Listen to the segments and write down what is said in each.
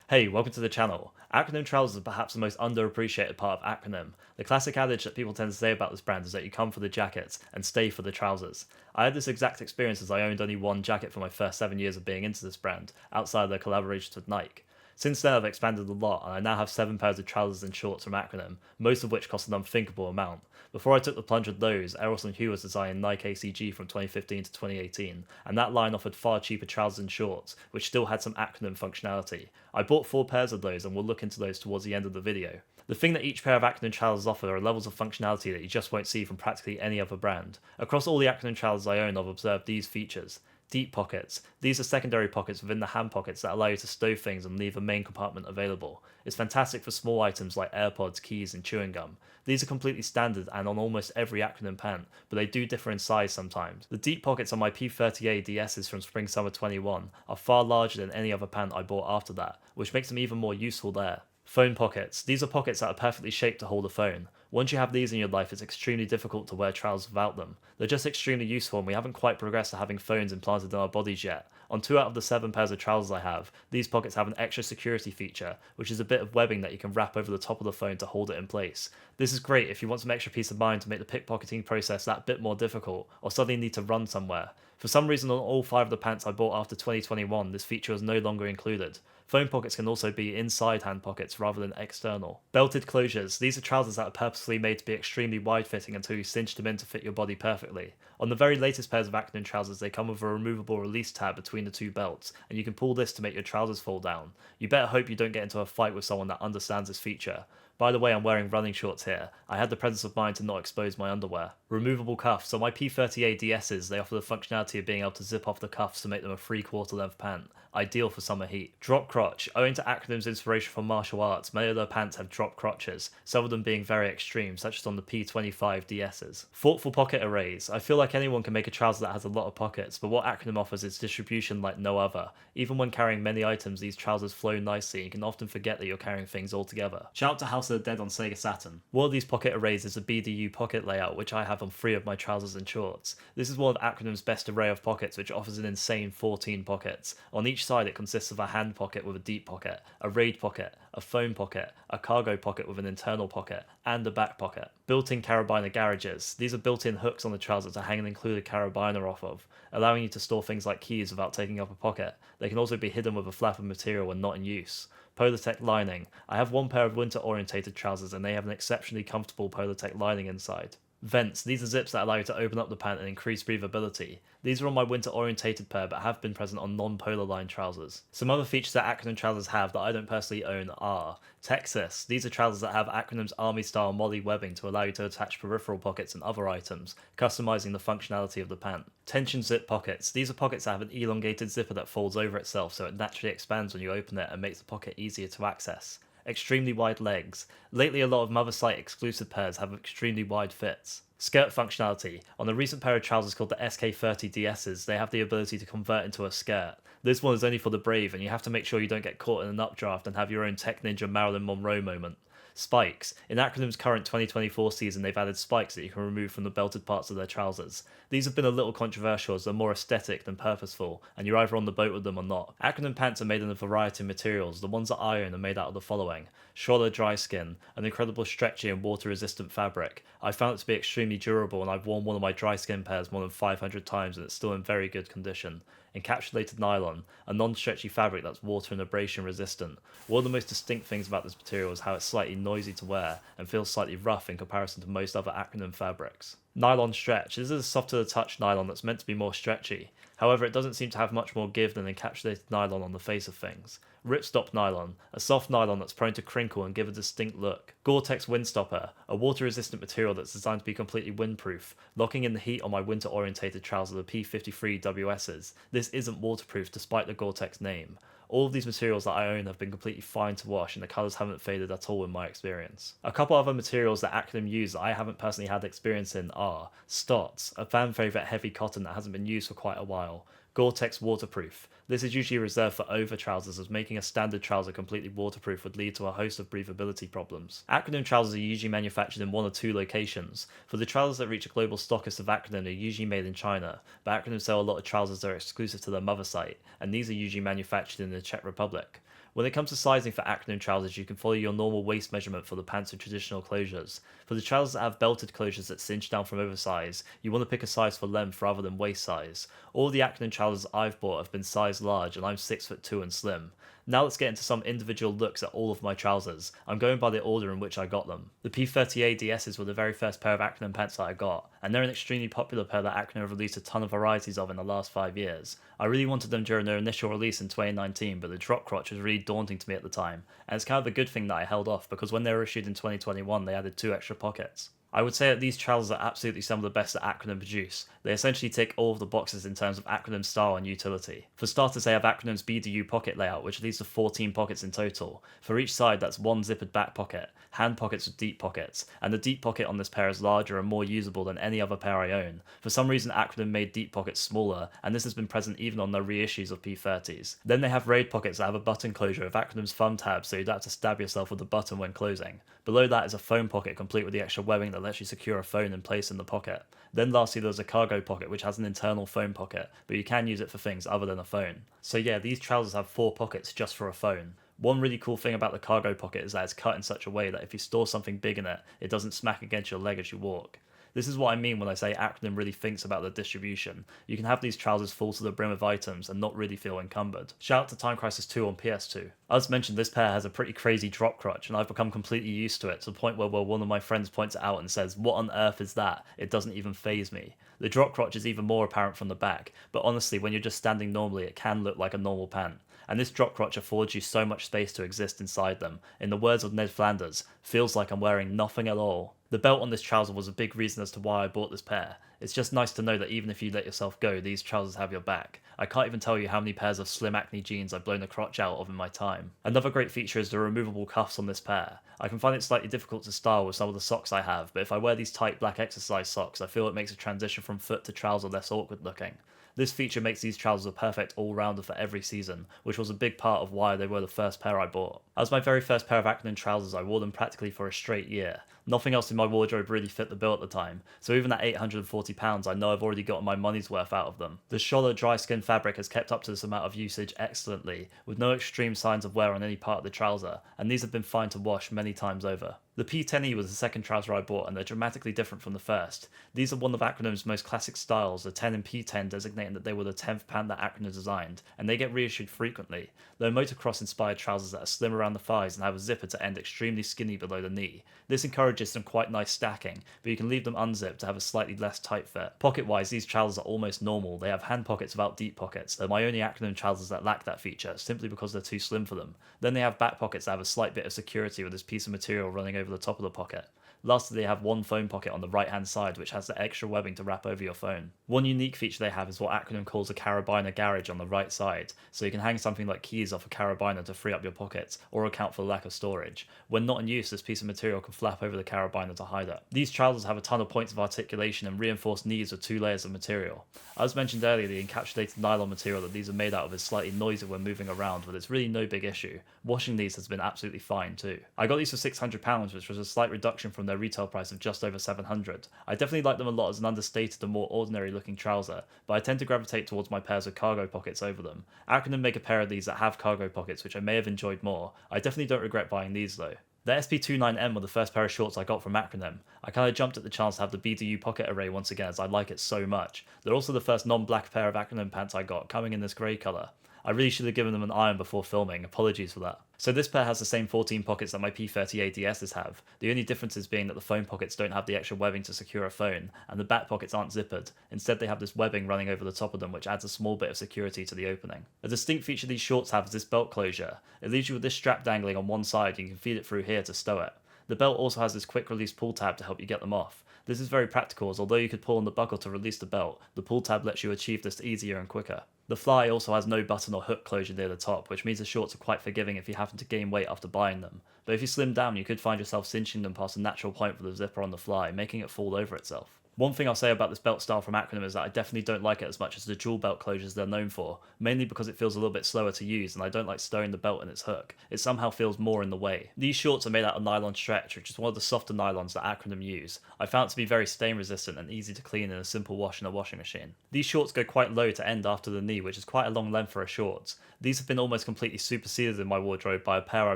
Hey, welcome to the channel. Acronym trousers are perhaps the most underappreciated part of Acronym. The classic adage that people tend to say about this brand is that you come for the jackets and stay for the trousers. I had this exact experience as I owned only one jacket for my first 7 years of being into this brand, outside of their collaborations with Nike. Since then I've expanded a lot and I now have 7 pairs of trousers and shorts from Acronym, most of which cost an unthinkable amount. Before I took the plunge with those, Eros and Hugh was designing Nike ACG from 2015 to 2018, and that line offered far cheaper trousers and shorts, which still had some Acronym functionality. I bought 4 pairs of those and we'll look into those towards the end of the video. The thing that each pair of Acronym trousers offer are levels of functionality that you just won't see from practically any other brand. Across all the Acronym trousers I own, I've observed these features. Deep pockets. These are secondary pockets within the hand pockets that allow you to stow things and leave a main compartment available. It's fantastic for small items like AirPods, keys, and chewing gum. These are completely standard and on almost every Acronym pant, but they do differ in size sometimes. The deep pockets on my P30A DS's from Spring Summer 21 are far larger than any other pant I bought after that, which makes them even more useful there. Phone pockets. These are pockets that are perfectly shaped to hold a phone. Once you have these in your life, it's extremely difficult to wear trousers without them. They're just extremely useful and we haven't quite progressed to having phones implanted in our bodies yet. On 2 out of the 7 pairs of trousers I have, these pockets have an extra security feature, which is a bit of webbing that you can wrap over the top of the phone to hold it in place. This is great if you want some extra peace of mind to make the pickpocketing process that bit more difficult, or suddenly need to run somewhere. For some reason on all 5 of the pants I bought after 2021, this feature is no longer included. Phone pockets can also be inside hand pockets rather than external. Belted closures. These are trousers that are purposely made to be extremely wide fitting until you cinch them in to fit your body perfectly. On the very latest pairs of Acronym trousers, they come with a removable release tab between the 2 belts, and you can pull this to make your trousers fall down. You better hope you don't get into a fight with someone that understands this feature. By the way, I'm wearing running shorts here. I had the presence of mind to not expose my underwear. Removable cuffs. On my P30A DS's, they offer the functionality of being able to zip off the cuffs to make them a 3/4 length pant. Ideal for summer heat. Drop crotch. Owing to Acronym's inspiration from martial arts, many of their pants have drop crotches, some of them being very extreme, such as on the P25 DS's. Thoughtful pocket arrays. I feel like anyone can make a trouser that has a lot of pockets, but what Acronym offers is distribution like no other. Even when carrying many items, these trousers flow nicely and you can often forget that you're carrying things all together. Shout out to House of the Dead on Sega Saturn. One of these pocket arrays is a BDU pocket layout, which I have on 3 of my trousers and shorts. This is one of Acronym's best array of pockets, which offers an insane 14 pockets. On each side it consists of a hand pocket with a deep pocket, a raid pocket, a phone pocket, a cargo pocket with an internal pocket, and a back pocket. Built-in carabiner garages. These are built-in hooks on the trouser to hang an included carabiner off of, allowing you to store things like keys without taking up a pocket. They can also be hidden with a flap of material when not in use. Polartec lining. I have 1 pair of winter-orientated trousers and they have an exceptionally comfortable Polartec lining inside. Vents. These are zips that allow you to open up the pant and increase breathability. These are on my winter-orientated pair but have been present on non-polar line trousers. Some other features that Acronym trousers have that I don't personally own are Texas. These are trousers that have Acronym's army-style molly webbing to allow you to attach peripheral pockets and other items, customizing the functionality of the pant. Tension zip pockets. These are pockets that have an elongated zipper that folds over itself so it naturally expands when you open it and makes the pocket easier to access. Extremely wide legs. Lately a lot of Mother Site exclusive pairs have extremely wide fits. Skirt functionality. On a recent pair of trousers called the SK30 DS's, they have the ability to convert into a skirt. This one is only for the brave and you have to make sure you don't get caught in an updraft and have your own Tech Ninja Marilyn Monroe moment. Spikes. In Acronym's current 2024 season, they've added spikes that you can remove from the belted parts of their trousers. These have been a little controversial as they're more aesthetic than purposeful, and you're either on the boat with them or not. Acronym pants are made in a variety of materials. The ones that I own are made out of the following: Scholler dry skin, an incredible stretchy and water resistant fabric. I found it to be extremely durable and I've worn one of my dry skin pairs more than 500 times and it's still in very good condition. Encapsulated nylon, a non-stretchy fabric that's water and abrasion resistant. One of the most distinct things about this material is how it's slightly noisy to wear and feels slightly rough in comparison to most other Acronym fabrics. Nylon stretch. This is a soft to the touch nylon that's meant to be more stretchy. However, it doesn't seem to have much more give than encapsulated nylon on the face of things. Ripstop nylon, a soft nylon that's prone to crinkle and give a distinct look. Gore-Tex windstopper, a water-resistant material that's designed to be completely windproof, locking in the heat on my winter-orientated trousers, the P53 WS's. This isn't waterproof despite the Gore-Tex name. All of these materials that I own have been completely fine to wash and the colours haven't faded at all in my experience. A couple other materials that Acronym use that I haven't personally had experience in are Stotts, a fan favourite heavy cotton that hasn't been used for quite a while. Gore-Tex waterproof. This is usually reserved for over trousers, as making a standard trouser completely waterproof would lead to a host of breathability problems. Acronym trousers are usually manufactured in 1 or 2 locations. For the trousers that reach a global stockist of Acronym, they're usually made in China, but Acronym sell a lot of trousers that are exclusive to their mother site, and these are usually manufactured in the Czech Republic. When it comes to sizing for Acronym trousers, you can follow your normal waist measurement for the pants with traditional closures. For the trousers that have belted closures that cinch down from oversize, you want to pick a size for length rather than waist size. All the Acronym trousers I've bought have been size large, and I'm 6'2" and slim. Now let's get into some individual looks at all of my trousers. I'm going by the order in which I got them. The P30A DSs were the very first pair of Acronym pants that I got, and they're an extremely popular pair that Acronym have released a ton of varieties of in the last 5 years. I really wanted them during their initial release in 2019, but the drop crotch was really daunting to me at the time, and it's kind of a good thing that I held off because when they were issued in 2021 they added 2 extra pockets. I would say that these trousers are absolutely some of the best that Acronym produce. They essentially tick all of the boxes in terms of Acronym style and utility. For starters, they have Acronym's BDU pocket layout, which leads to 14 pockets in total. For each side, that's one zippered back pocket, hand pockets with deep pockets, and the deep pocket on this pair is larger and more usable than any other pair I own. For some reason, Acronym made deep pockets smaller, and this has been present even on their reissues of P30s. Then they have raid pockets that have a button closure with Acronym's thumb tab, so you'd have to stab yourself with the button when closing. Below that is a phone pocket complete with the extra webbing that lets you secure a phone in place in the pocket. Then lastly there's a cargo pocket which has an internal phone pocket, but you can use it for things other than a phone. So yeah, these trousers have 4 pockets just for a phone. One really cool thing about the cargo pocket is that it's cut in such a way that if you store something big in it, it doesn't smack against your leg as you walk. This is what I mean when I say Acronym really thinks about the distribution. You can have these trousers full to the brim of items and not really feel encumbered. Shout out to Time Crisis 2 on PS2. As mentioned, this pair has a pretty crazy drop crotch, and I've become completely used to it to the point where one of my friends points it out and says, "What on earth is that?" It doesn't even faze me. The drop crotch is even more apparent from the back, but honestly when you're just standing normally it can look like a normal pant. And this drop crotch affords you so much space to exist inside them. In the words of Ned Flanders, feels like I'm wearing nothing at all. The belt on this trouser was a big reason as to why I bought this pair. It's just nice to know that even if you let yourself go, these trousers have your back. I can't even tell you how many pairs of slim acne jeans I've blown the crotch out of in my time. Another great feature is the removable cuffs on this pair. I can find it slightly difficult to style with some of the socks I have, but if I wear these tight black exercise socks, I feel it makes a transition from foot to trouser less awkward looking. This feature makes these trousers a perfect all-rounder for every season, which was a big part of why they were the first pair I bought. As my very first pair of Acronym trousers, I wore them practically for a straight year. Nothing else in my wardrobe really fit the bill at the time, so even at £840 I know I've already gotten my money's worth out of them. The Scholler dry skin fabric has kept up to this amount of usage excellently, with no extreme signs of wear on any part of the trouser, and these have been fine to wash many times over. The P10E was the second trouser I bought, and they're dramatically different from the first. These are one of Acronym's most classic styles, the 10 and P10 designating that they were the 10th pant that Acronym designed, and they get reissued frequently. They're motocross inspired trousers that are slim around the thighs and have a zipper to end extremely skinny below the knee. This encourages some quite nice stacking, but you can leave them unzipped to have a slightly less tight fit. Pocket wise, these trousers are almost normal. They have hand pockets without deep pockets. They're my only Acronym trousers that lack that feature, simply because they're too slim for them. Then they have back pockets that have a slight bit of security with this piece of material running over the top of the pocket. Lastly, they have one phone pocket on the right hand side which has the extra webbing to wrap over your phone. One unique feature they have is what Acronym calls a carabiner garage on the right side, so you can hang something like keys off a carabiner to free up your pockets, or account for the lack of storage. When not in use, this piece of material can flap over the carabiner to hide it. These trousers have a ton of points of articulation and reinforced knees with 2 layers of material. As mentioned earlier, the encapsulated nylon material that these are made out of is slightly noisy when moving around, but it's really no big issue. Washing these has been absolutely fine too. I got these for £600, which was a slight reduction from their retail price of just over $700. I definitely like them a lot as an understated and more ordinary looking trouser, but I tend to gravitate towards my pairs with cargo pockets over them. Acronym make a pair of these that have cargo pockets, which I may have enjoyed more. I definitely don't regret buying these though. The SP29M were the first pair of shorts I got from Acronym. I kinda jumped at the chance to have the BDU pocket array once again as I like it so much. They're also the first non-black pair of Acronym pants I got, coming in this grey colour. I really should have given them an iron before filming, apologies for that. So this pair has the same 14 pockets that my P30A DSs have, the only differences being that the phone pockets don't have the extra webbing to secure a phone, and the back pockets aren't zippered. Instead they have this webbing running over the top of them which adds a small bit of security to the opening. A distinct feature these shorts have is this belt closure. It leaves you with this strap dangling on one side and you can feed it through here to stow it. The belt also has this quick release pull tab to help you get them off. This is very practical as although you could pull on the buckle to release the belt, the pull tab lets you achieve this easier and quicker. The fly also has no button or hook closure near the top, which means the shorts are quite forgiving if you happen to gain weight after buying them. But if you slim down, you could find yourself cinching them past the natural point for the zipper on the fly, making it fall over itself. One thing I'll say about this belt style from Acronym is that I definitely don't like it as much as the dual belt closures they're known for, mainly because it feels a little bit slower to use and I don't like stowing the belt in its hook. It somehow feels more in the way. These shorts are made out of nylon stretch, which is one of the softer nylons that Acronym use. I found it to be very stain resistant and easy to clean in a simple wash in a washing machine. These shorts go quite low to end after the knee, which is quite a long length for a shorts. These have been almost completely superseded in my wardrobe by a pair I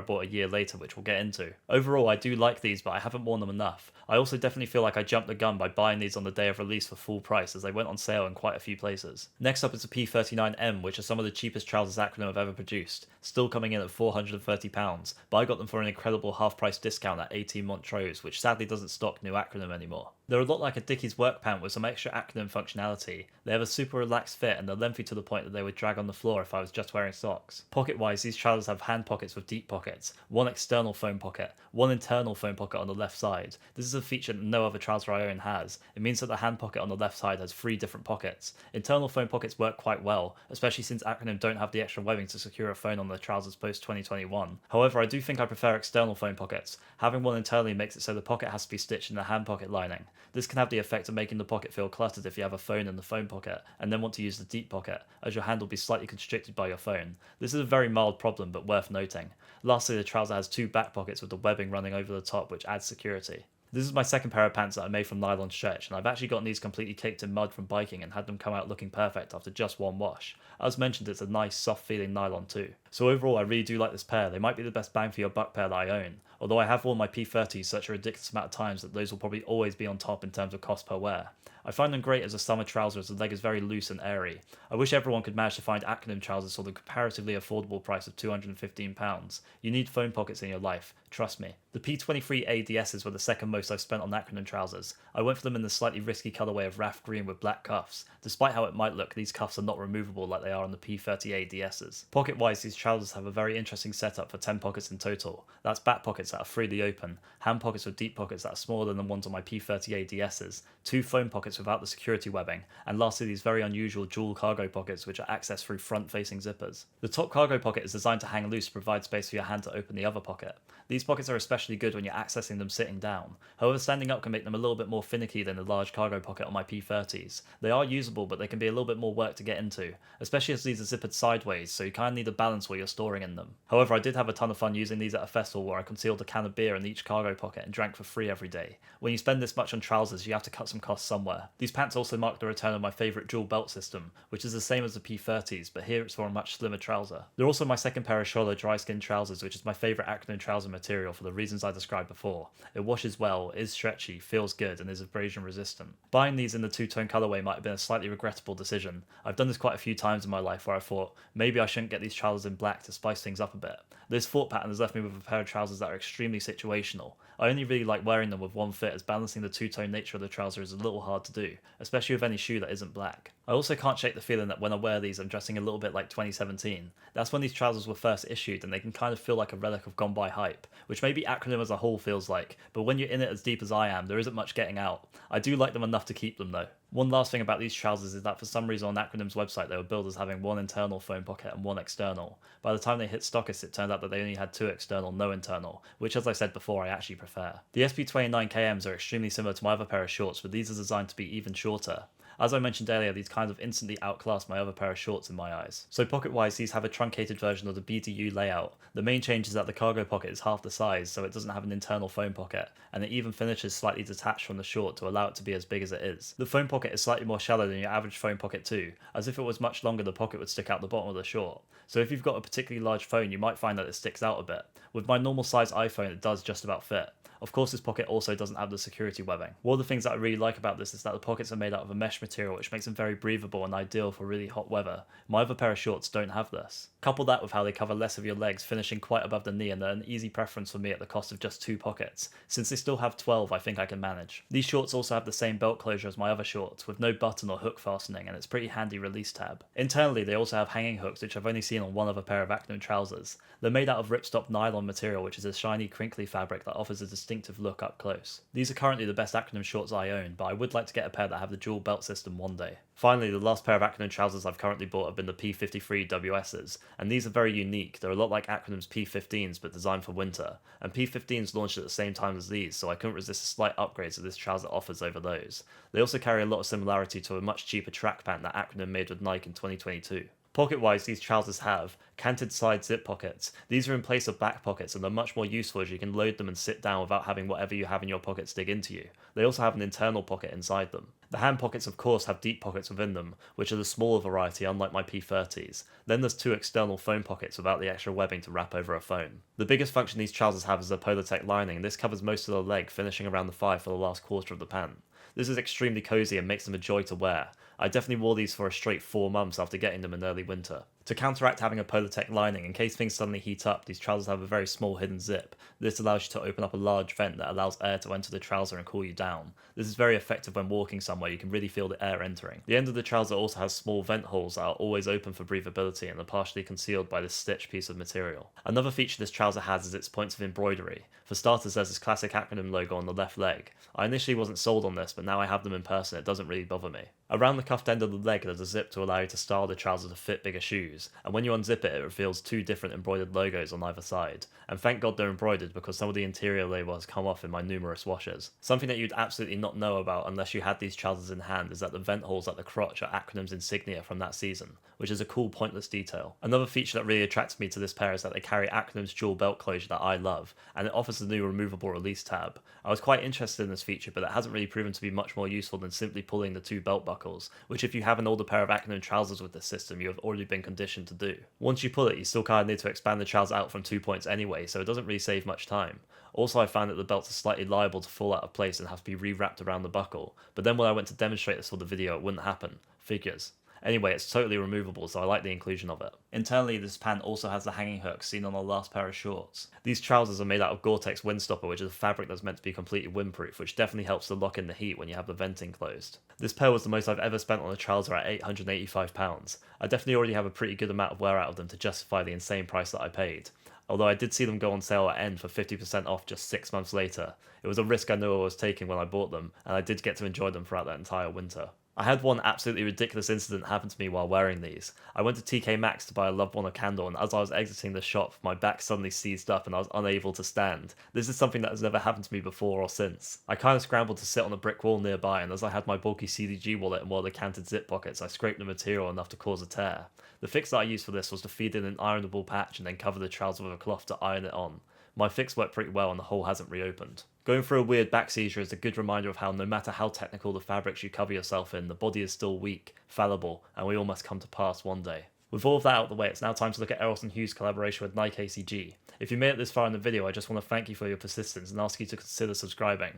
bought a year later, which we'll get into. Overall, I do like these, but I haven't worn them enough. I also definitely feel like I jumped the gun by buying these on the day of release for full price, as they went on sale in quite a few places. Next up is the P39M, which are some of the cheapest trousers Acronym have ever produced, still coming in at £430, but I got them for an incredible half-price discount at 18 Montrose, which sadly doesn't stock new Acronym anymore. They're a lot like a Dickies work pant with some extra Acronym functionality. They have a super relaxed fit and they're lengthy to the point that they would drag on the floor if I was just wearing socks. Pocket-wise, these trousers have hand pockets with deep pockets, one external phone pocket, one internal phone pocket on the left side. This is a feature that no other trouser I own has. It means that the hand pocket on the left side has 3 different pockets. Internal phone pockets work quite well, especially since Acronym don't have the extra webbing to secure a phone on their trousers post 2021. However, I do think I prefer external phone pockets. Having one internally makes it so the pocket has to be stitched in the hand pocket lining. This can have the effect of making the pocket feel cluttered if you have a phone in the phone pocket and then want to use the deep pocket, as your hand will be slightly constricted by your phone. This is a very mild problem but worth noting. Lastly, the trouser has 2 back pockets with the webbing running over the top, which adds security. This is my second pair of pants that I made from nylon stretch, and I've actually gotten these completely caked in mud from biking and had them come out looking perfect after just one wash. As mentioned, it's a nice soft feeling nylon too. So overall, I really do like this pair. They might be the best bang for your buck pair that I own, although I have worn my P30s such a ridiculous amount of times that those will probably always be on top in terms of cost per wear. I find them great as a summer trouser as the leg is very loose and airy. I wish everyone could manage to find Acronym trousers for the comparatively affordable price of £215. You need phone pockets in your life, trust me. The P23 ADSs were the second most I've spent on Acronym trousers. I went for them in the slightly risky colourway of raft green with black cuffs. Despite how it might look, these cuffs are not removable like they are on the P30 ADSs. Pocket wise, these trousers have a very interesting setup for 10 pockets in total. That's back pockets that are freely open, hand pockets with deep pockets that are smaller than the ones on my P30 ADSs, 2 phone pockets without the security webbing, and lastly these very unusual dual cargo pockets which are accessed through front facing zippers. The top cargo pocket is designed to hang loose to provide space for your hand to open the other pocket. These pockets are especially good when you're accessing them sitting down. However, standing up can make them a little bit more finicky than the large cargo pocket on my P30s. They are usable, but they can be a little bit more work to get into, especially as these are zippered sideways, so you kind of need a balance while you're storing in them. However, I did have a ton of fun using these at a festival where I concealed a can of beer in each cargo pocket and drank for free every day. When you spend this much on trousers, you have to cut some costs somewhere. These pants also mark the return of my favourite dual belt system, which is the same as the P30s, but here it's for a much slimmer trouser. They're also my second pair of Scholler dry skin trousers, which is my favourite Acronym trouser material for the reasons I described before. It washes well, is stretchy, feels good, and is abrasion resistant. Buying these in the two-tone colourway might have been a slightly regrettable decision. I've done this quite a few times in my life where I thought, maybe I shouldn't get these trousers in black to spice things up a bit. This thought pattern has left me with a pair of trousers that are extremely situational. I only really like wearing them with one fit, as balancing the two-tone nature of the trouser is a little hard to do, especially with any shoe that isn't black. I also can't shake the feeling that when I wear these I'm dressing a little bit like 2017. That's when these trousers were first issued and they can kind of feel like a relic of gone by hype, which maybe Acronym as a whole feels like, but when you're in it as deep as I am, there isn't much getting out. I do like them enough to keep them though. One last thing about these trousers is that for some reason on Acronym's website they were billed as having one internal phone pocket and one external. By the time they hit stockists it turned out that they only had 2 external, no internal, which as I said before I actually prefer. The SB29KMs are extremely similar to my other pair of shorts, but these are designed to be even shorter. As I mentioned earlier, these kind of instantly outclass my other pair of shorts in my eyes. So pocket-wise, these have a truncated version of the BDU layout. The main change is that the cargo pocket is half the size, so it doesn't have an internal phone pocket, and it even finishes slightly detached from the short to allow it to be as big as it is. The phone pocket is slightly more shallow than your average phone pocket too, as if it was much longer the pocket would stick out the bottom of the short. So if you've got a particularly large phone, you might find that it sticks out a bit. With my normal size iPhone, it does just about fit. Of course, this pocket also doesn't have the security webbing. One of the things that I really like about this is that the pockets are made out of a mesh material which makes them very breathable and ideal for really hot weather. My other pair of shorts don't have this. Couple that with how they cover less of your legs, finishing quite above the knee, and they're an easy preference for me at the cost of just 2 pockets. Since they still have 12, I think I can manage. These shorts also have the same belt closure as my other shorts, with no button or hook fastening, and it's pretty handy release tab. Internally, they also have hanging hooks, which I've only seen on one other pair of Acronym trousers. They're made out of ripstop nylon material, which is a shiny, crinkly fabric that offers a distinctive distinctive look up close. These are currently the best Acronym shorts I own, but I would like to get a pair that have the dual belt system one day. Finally, the last pair of Acronym trousers I've currently bought have been the P53 WS's, and these are very unique. They're a lot like Acronym's P15s but designed for winter, and P15s launched at the same time as these, so I couldn't resist the slight upgrades that this trouser offers over those. They also carry a lot of similarity to a much cheaper track pant that Acronym made with Nike in 2022. Pocket-wise, these trousers have canted side zip pockets. These are in place of back pockets and they're much more useful as you can load them and sit down without having whatever you have in your pockets dig into you. They also have an internal pocket inside them. The hand pockets of course have deep pockets within them, which are the smaller variety unlike my P30s. Then there's two external phone pockets without the extra webbing to wrap over a phone. The biggest function these trousers have is a Polartec lining, and this covers most of the leg, finishing around the thigh for the last quarter of the pant. This is extremely cozy and makes them a joy to wear. I definitely wore these for a straight 4 months after getting them in early winter. To counteract having a Polartec lining, in case things suddenly heat up, these trousers have a very small hidden zip. This allows you to open up a large vent that allows air to enter the trouser and cool you down. This is very effective when walking somewhere, you can really feel the air entering. The end of the trouser also has small vent holes that are always open for breathability and are partially concealed by this stitched piece of material. Another feature this trouser has is its points of embroidery. For starters, there's this classic Acronym logo on the left leg. I initially wasn't sold on this, but now I have them in person, it doesn't really bother me. Around the cuffed end of the leg there's a zip to allow you to style the trouser to fit bigger shoes, and when you unzip it, it reveals 2 different embroidered logos on either side. And thank God they're embroidered because some of the interior label has come off in my numerous washes. Something that you'd absolutely not know about unless you had these trousers in hand is that the vent holes at the crotch are Acronym's insignia from that season, which is a cool pointless detail. Another feature that really attracts me to this pair is that they carry Acronym's dual belt closure that I love, and it offers the new removable release tab. I was quite interested in this feature, but it hasn't really proven to be much more useful than simply pulling the 2 belt buckles, which if you have an older pair of Acronym trousers with this system, you have already been conditioned to do. Once you pull it, you still kind of need to expand the trouser out from 2 points anyway, so it doesn't really save much time. Also, I found that the belts are slightly liable to fall out of place and have to be re-wrapped around the buckle, but then when I went to demonstrate this for the video, it wouldn't happen. Figures. Anyway, it's totally removable, so I like the inclusion of it. Internally, this pant also has the hanging hooks seen on the last pair of shorts. These trousers are made out of Gore-Tex Windstopper, which is a fabric that's meant to be completely windproof, which definitely helps to lock in the heat when you have the venting closed. This pair was the most I've ever spent on a trouser at £885. I definitely already have a pretty good amount of wear out of them to justify the insane price that I paid. Although I did see them go on sale at end for 50% off just 6 months later. It was a risk I knew I was taking when I bought them, and I did get to enjoy them throughout that entire winter. I had one absolutely ridiculous incident happen to me while wearing these. I went to TK Maxx to buy a loved one a candle, and as I was exiting the shop, my back suddenly seized up and I was unable to stand. This is something that has never happened to me before or since. I kind of scrambled to sit on a brick wall nearby, and as I had my bulky CDG wallet and one of the canted zip pockets, I scraped the material enough to cause a tear. The fix that I used for this was to feed in an ironable patch and then cover the trouser with a cloth to iron it on. My fix worked pretty well and the hole hasn't reopened. Going through a weird back seizure is a good reminder of how no matter how technical the fabrics you cover yourself in, the body is still weak, fallible, and we all must come to pass one day. With all of that out of the way, it's now time to look at Eros and Hugh's collaboration with Nike ACG. If you made it this far in the video, I just want to thank you for your persistence and ask you to consider subscribing.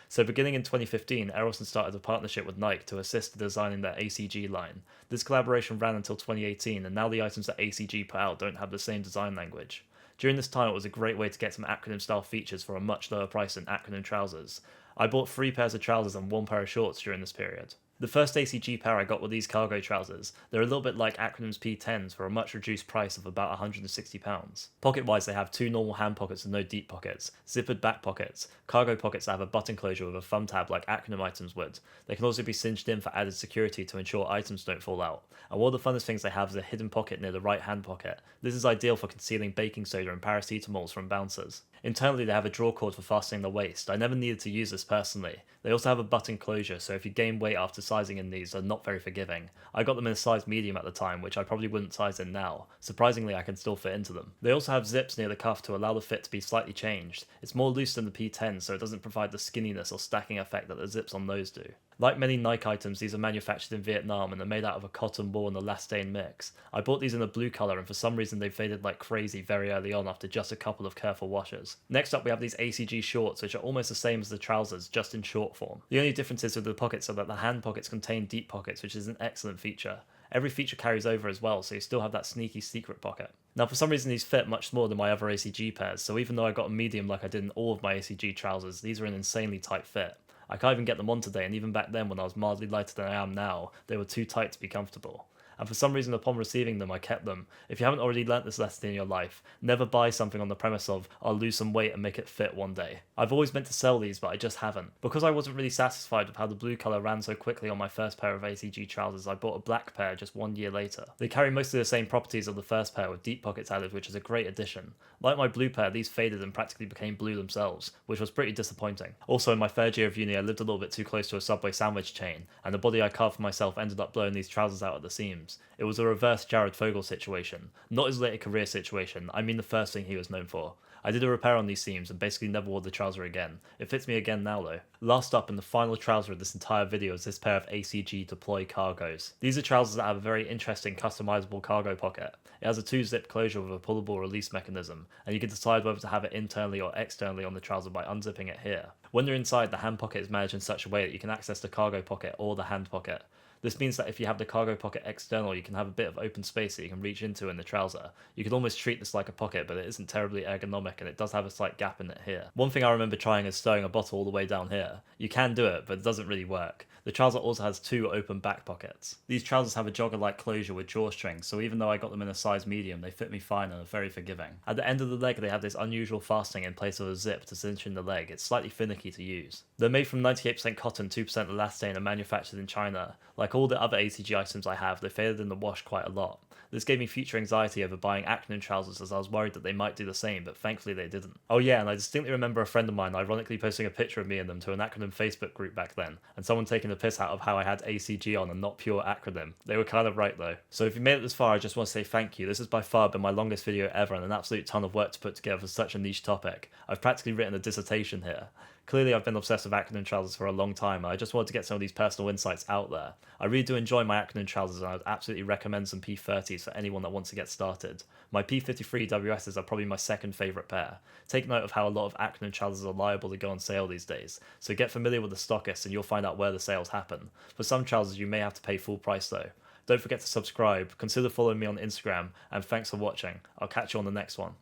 So beginning in 2015, Eros started a partnership with Nike to assist in designing their ACG line. This collaboration ran until 2018, and now the items that ACG put out don't have the same design language. During this time, it was a great way to get some Acronym style features for a much lower price than Acronym trousers. I bought 3 pairs of trousers and 1 pair of shorts during this period. The first ACG pair I got were these cargo trousers. They're a little bit like Acronym's P10s for a much reduced price of about £160. Pocket-wise, they have 2 normal hand pockets and no deep pockets, zippered back pockets, cargo pockets that have a button closure with a thumb tab like Acronym items would. They can also be cinched in for added security to ensure items don't fall out. And one of the funnest things they have is a hidden pocket near the right hand pocket. This is ideal for concealing baking soda and paracetamols from bouncers. Internally, they have a draw cord for fastening the waist. I never needed to use this personally. They also have a button closure, so if you gain weight after sizing in these, they're not very forgiving. I got them in a size medium at the time, which I probably wouldn't size in now. Surprisingly, I can still fit into them. They also have zips near the cuff to allow the fit to be slightly changed. It's more loose than the P10, so it doesn't provide the skinniness or stacking effect that the zips on those do. Like many Nike items, these are manufactured in Vietnam and are made out of a cotton wool and elastane mix. I bought these in a blue colour and for some reason they faded like crazy very early on after just a couple of careful washes. Next up we have these ACG shorts, which are almost the same as the trousers, just in short form. The only differences with the pockets are that the hand pockets contain deep pockets, which is an excellent feature. Every feature carries over as well, so you still have that sneaky secret pocket. Now for some reason these fit much smaller than my other ACG pairs, so even though I got a medium like I did in all of my ACG trousers, these are an insanely tight fit. I can't even get them on today, and even back then when I was mildly lighter than I am now, they were too tight to be comfortable. and for some reason upon receiving them I kept them. If you haven't already learnt this lesson in your life, never buy something on the premise of, I'll lose some weight and make it fit one day. I've always meant to sell these, but I just haven't. Because I wasn't really satisfied with how the blue colour ran so quickly on my first pair of ACG trousers, I bought a black pair just 1 year later. They carry mostly the same properties of the first pair with deep pockets added, which is a great addition. Like my blue pair, these faded and practically became blue themselves, which was pretty disappointing. Also, in my third year of uni I lived a little bit too close to a Subway sandwich chain, and the body I carved for myself ended up blowing these trousers out at the seams. It was a reverse Jared Fogle situation. Not his later career situation, I mean the first thing he was known for. I did a repair on these seams and basically never wore the trouser again. It fits me again now though. Last up, and the final trouser of this entire video, is this pair of ACG Deploy Cargos. These are trousers that have a very interesting customizable cargo pocket. It has a 2-zip closure with a pullable release mechanism, and you can decide whether to have it internally or externally on the trouser by unzipping it here. When you're inside, the hand pocket is managed in such a way that you can access the cargo pocket or the hand pocket. This means that if you have the cargo pocket external, you can have a bit of open space that you can reach into in the trouser. You could almost treat this like a pocket, but it isn't terribly ergonomic and it does have a slight gap in it here. One thing I remember trying is stowing a bottle all the way down here. You can do it, but it doesn't really work. The trouser also has 2 open back pockets. These trousers have a jogger-like closure with drawstrings, so even though I got them in a size medium, they fit me fine and are very forgiving. At the end of the leg, they have this unusual fastening in place of a zip to cinch in the leg. It's slightly finicky to use. They're made from 98% cotton, 2% elastane, and manufactured in China. Like all the other ACG items I have, they faded in the wash quite a lot. This gave me future anxiety over buying Acronym trousers, as I was worried that they might do the same, but thankfully they didn't. Oh yeah, and I distinctly remember a friend of mine ironically posting a picture of me in them to an Acronym Facebook group back then, and someone taking the piss out of how I had ACG on and not pure Acronym. They were kind of right though. So if you made it this far, I just want to say thank you. This has by far been my longest video ever and an absolute ton of work to put together for such a niche topic. I've practically written a dissertation here. Clearly I've been obsessed with Acronym trousers for a long time, and I just wanted to get some of these personal insights out there. I really do enjoy my Acronym trousers, and I would absolutely recommend some P30s for anyone that wants to get started. My P53 WSs are probably my second favourite pair. Take note of how a lot of Acronym trousers are liable to go on sale these days, so get familiar with the stockists and you'll find out where the sales happen. For some trousers you may have to pay full price though. Don't forget to subscribe, consider following me on Instagram, and thanks for watching. I'll catch you on the next one.